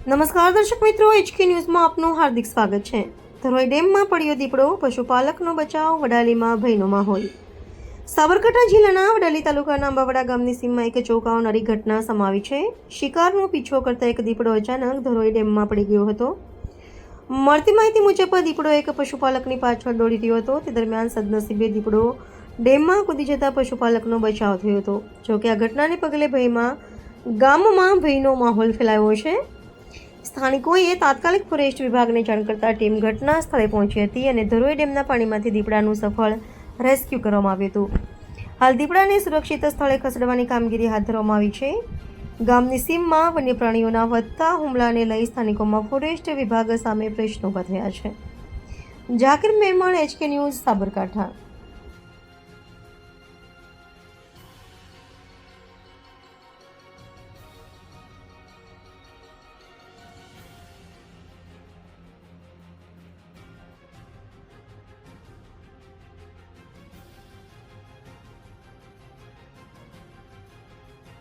નમસ્કાર દર્શક મિત્રો, HK ન્યૂઝમાં આપનું હાર્દિક સ્વાગત છે। ધરોઈ ડેમમાં પડ્યો દીપડો, પશુપાલકનો બચાવ, વડાલીમાં ભયનો માહોલ। સાબરકાંઠા જિલ્લાના વડાલી તાલુકાના અંબાવડા ગામની સીમમાં એક ચોંકાવનારી ઘટના સમાવી છે। શિકારનો પીછો કરતા એક દીપડો અચાનક ધરોઈ ડેમમાં પડી ગયો હતો। મળતી માહિતી મુજબ દીપડો એક પશુપાલકની પાછળ દોડી રહ્યો હતો। તે દરમિયાન સદનસીબે દીપડો ડેમમાં કૂદી જતા પશુપાલકનો બચાવ થયો હતો। જોકે આ ઘટનાને પગલે ગામમાં ભયનો માહોલ ફેલાયો છે। સ્થાનિકોએ તાત્કાલિક ફોરેસ્ટ વિભાગને જાણ કરતા ટીમ ઘટના સ્થળે પહોંચી હતી અને ધરોઈ ડેમના પાણીમાંથી દીપડાનું સફળ રેસ્ક્યુ કરવામાં આવ્યું હતું। હાલ દીપડાને સુરક્ષિત સ્થળે ખસેડવાની કામગીરી હાથ ધરવામાં આવી છે। ગામની સીમમાં વન્ય પ્રાણીઓના વધતા હુમલાને લઈ સ્થાનિકોમાં ફોરેસ્ટ વિભાગ સામે પ્રશ્નો ઊભા થયા છે। Zakir Memon, HK news, Sabarkantha.